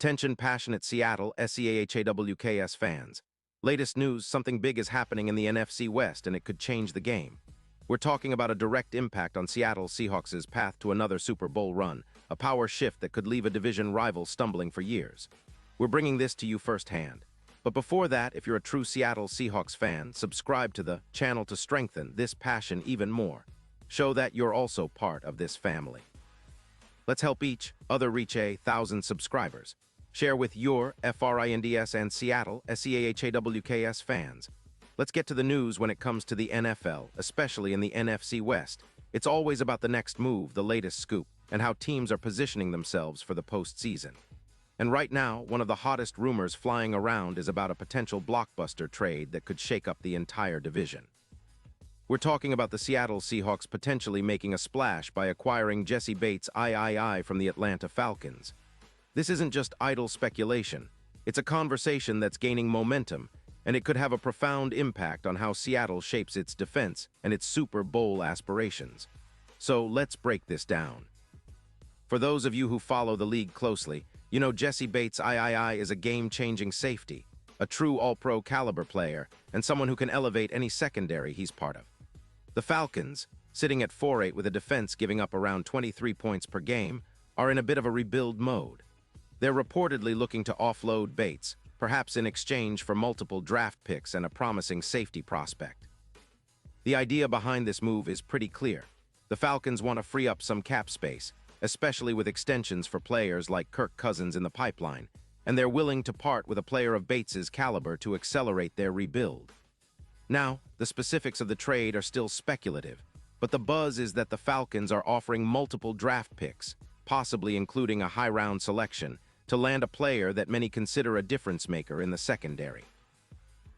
Attention passionate Seattle Seahawks fans. Latest news, something big is happening in the NFC West and it could change the game. We're talking about a direct impact on Seattle Seahawks' path to another Super Bowl run, a power shift that could leave a division rival stumbling for years. We're bringing this to you firsthand. But before that, if you're a true Seattle Seahawks fan, subscribe to the channel to strengthen this passion even more. Show that you're also part of this family. Let's help each other reach 1,000 subscribers. Share with your FRINDS and Seattle SEAHAWKS fans. Let's get to the news when it comes to the NFL, especially in the NFC West. It's always about the next move, the latest scoop, and how teams are positioning themselves for the postseason. And right now, one of the hottest rumors flying around is about a potential blockbuster trade that could shake up the entire division. We're talking about the Seattle Seahawks potentially making a splash by acquiring Jessie Bates III from the Atlanta Falcons. This isn't just idle speculation. It's a conversation that's gaining momentum, and it could have a profound impact on how Seattle shapes its defense and its Super Bowl aspirations. So let's break this down. For those of you who follow the league closely, you know Jessie Bates III is a game-changing safety, a true all-pro caliber player, and someone who can elevate any secondary he's part of. The Falcons, sitting at 4-8 with a defense giving up around 23 points per game, are in a bit of a rebuild mode. They're reportedly looking to offload Bates, perhaps in exchange for multiple draft picks and a promising safety prospect. The idea behind this move is pretty clear. The Falcons want to free up some cap space, especially with extensions for players like Kirk Cousins in the pipeline, and they're willing to part with a player of Bates's caliber to accelerate their rebuild. Now, the specifics of the trade are still speculative, but the buzz is that the Falcons are offering multiple draft picks, possibly including a high-round selection, to land a player that many consider a difference-maker in the secondary.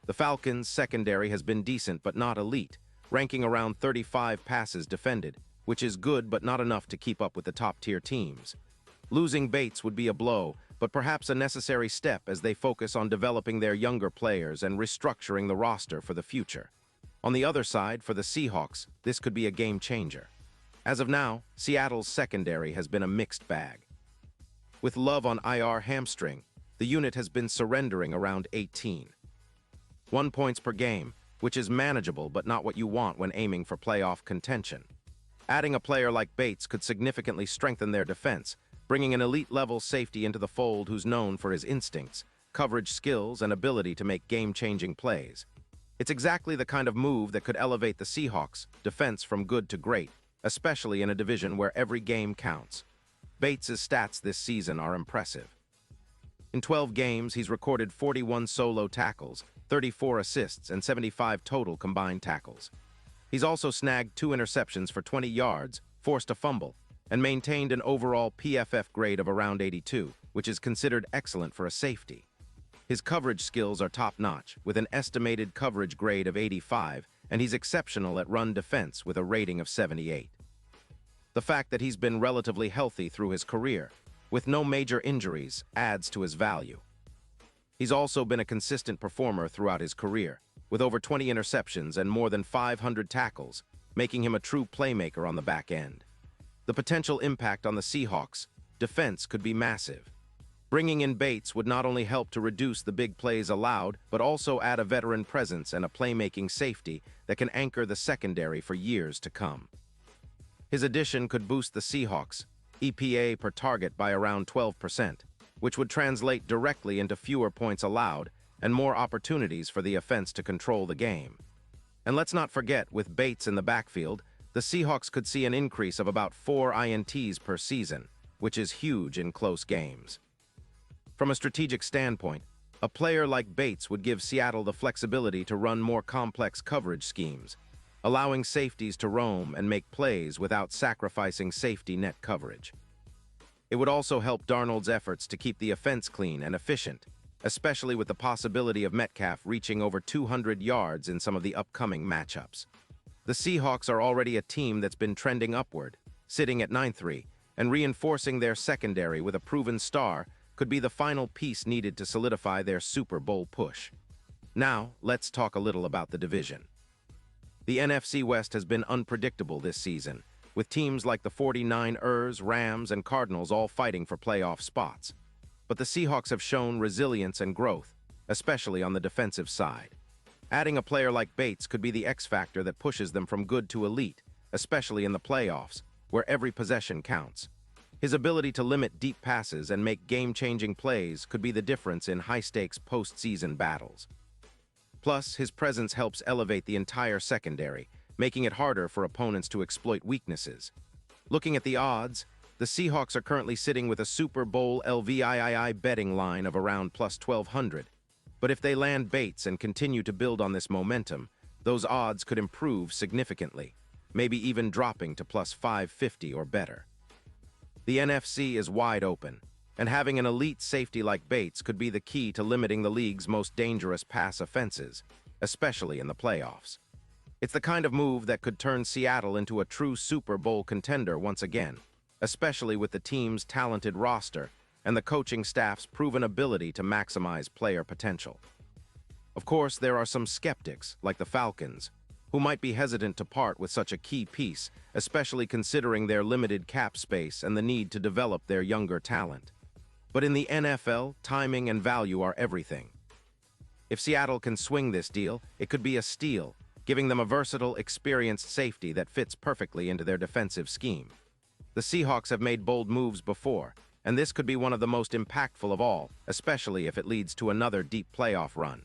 The Falcons' secondary has been decent but not elite, ranking around 35 passes defended, which is good but not enough to keep up with the top-tier teams. Losing Bates would be a blow, but perhaps a necessary step as they focus on developing their younger players and restructuring the roster for the future. On the other side, for the Seahawks, this could be a game-changer. As of now, Seattle's secondary has been a mixed bag. With Love on IR hamstring, the unit has been surrendering around 1 points per game, which is manageable but not what you want when aiming for playoff contention. Adding a player like Bates could significantly strengthen their defense, bringing an elite-level safety into the fold who's known for his instincts, coverage skills, and ability to make game-changing plays. It's exactly the kind of move that could elevate the Seahawks' defense from good to great, especially in a division where every game counts. Bates' stats this season are impressive. In 12 games, he's recorded 41 solo tackles, 34 assists, and 75 total combined tackles. He's also snagged 2 interceptions for 20 yards, forced a fumble, and maintained an overall PFF grade of around 82, which is considered excellent for a safety. His coverage skills are top-notch, with an estimated coverage grade of 85, and he's exceptional at run defense with a rating of 78. The fact that he's been relatively healthy through his career, with no major injuries, adds to his value. He's also been a consistent performer throughout his career, with over 20 interceptions and more than 500 tackles, making him a true playmaker on the back end. The potential impact on the Seahawks' defense could be massive. Bringing in Bates would not only help to reduce the big plays allowed, but also add a veteran presence and a playmaking safety that can anchor the secondary for years to come. His addition could boost the Seahawks' EPA per target by around 12%, which would translate directly into fewer points allowed and more opportunities for the offense to control the game. And let's not forget, with Bates in the backfield, the Seahawks could see an increase of about 4 INTs per season, which is huge in close games. From a strategic standpoint, a player like Bates would give Seattle the flexibility to run more complex coverage schemes, allowing safeties to roam and make plays without sacrificing safety net coverage. It would also help Darnold's efforts to keep the offense clean and efficient, especially with the possibility of Metcalf reaching over 200 yards in some of the upcoming matchups. The Seahawks are already a team that's been trending upward, sitting at 9-3, and reinforcing their secondary with a proven star could be the final piece needed to solidify their Super Bowl push. Now, let's talk a little about the division. The NFC West has been unpredictable this season, with teams like the 49ers, Rams, and Cardinals all fighting for playoff spots. but the Seahawks have shown resilience and growth, especially on the defensive side. Adding a player like Bates could be the X factor that pushes them from good to elite, especially in the playoffs, where every possession counts. His ability to limit deep passes and make game-changing plays could be the difference in high-stakes postseason battles. Plus, his presence helps elevate the entire secondary, making it harder for opponents to exploit weaknesses. Looking at the odds, the Seahawks are currently sitting with a Super Bowl LVII betting line of around plus 1,200. But if they land Bates and continue to build on this momentum, those odds could improve significantly, maybe even dropping to plus 550 or better. The NFC is wide open, and having an elite safety like Bates could be the key to limiting the league's most dangerous pass offenses, especially in the playoffs. It's the kind of move that could turn Seattle into a true Super Bowl contender once again, especially with the team's talented roster and the coaching staff's proven ability to maximize player potential. Of course, there are some skeptics, like the Falcons, who might be hesitant to part with such a key piece, especially considering their limited cap space and the need to develop their younger talent. But in the NFL, timing and value are everything. If Seattle can swing this deal, it could be a steal, giving them a versatile, experienced safety that fits perfectly into their defensive scheme. The Seahawks have made bold moves before, and this could be one of the most impactful of all, especially if it leads to another deep playoff run.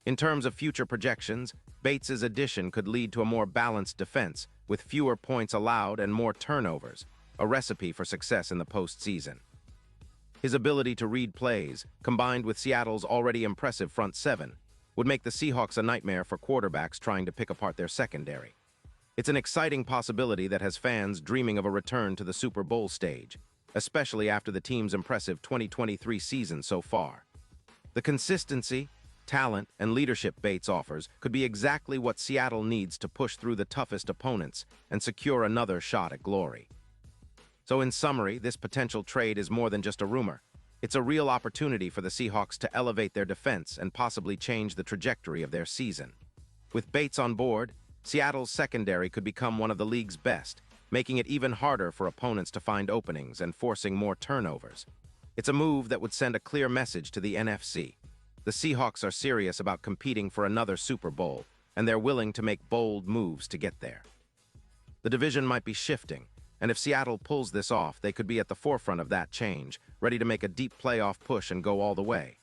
In terms of future projections, Bates' addition could lead to a more balanced defense, with fewer points allowed and more turnovers, a recipe for success in the postseason. His ability to read plays, combined with Seattle's already impressive front seven, would make the Seahawks a nightmare for quarterbacks trying to pick apart their secondary. It's an exciting possibility that has fans dreaming of a return to the Super Bowl stage, especially after the team's impressive 2023 season so far. The consistency, talent, and leadership Bates offers could be exactly what Seattle needs to push through the toughest opponents and secure another shot at glory. So in summary, this potential trade is more than just a rumor. It's a real opportunity for the Seahawks to elevate their defense and possibly change the trajectory of their season. With Bates on board, Seattle's secondary could become one of the league's best, making it even harder for opponents to find openings and forcing more turnovers. It's a move that would send a clear message to the NFC. The Seahawks are serious about competing for another Super Bowl, and they're willing to make bold moves to get there. The division might be shifting, and if Seattle pulls this off, they could be at the forefront of that change, ready to make a deep playoff push and go all the way.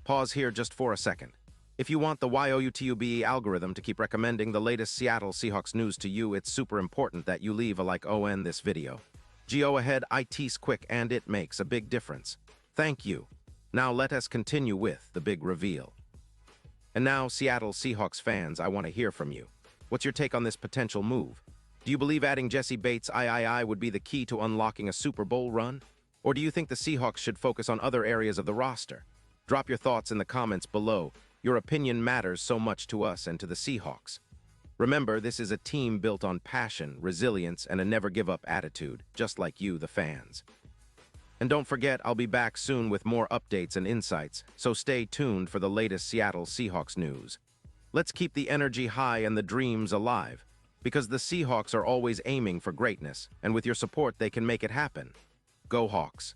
Pause here just for a second. If you want the YouTube algorithm to keep recommending the latest Seattle Seahawks news to you, it's super important that you leave a like on this video. Go ahead, it's quick and it makes a big difference. Thank you. Now let us continue with the big reveal. And now, Seattle Seahawks fans, I want to hear from you. What's your take on this potential move? Do you believe adding Jesse Bates III would be the key to unlocking a Super Bowl run? Or do you think the Seahawks should focus on other areas of the roster? Drop your thoughts in the comments below. Your opinion matters so much to us and to the Seahawks. Remember, this is a team built on passion, resilience, and a never-give-up attitude, just like you, the fans. And don't forget, I'll be back soon with more updates and insights, so stay tuned for the latest Seattle Seahawks news. Let's keep the energy high and the dreams alive, because the Seahawks are always aiming for greatness, and with your support they can make it happen. Go Hawks!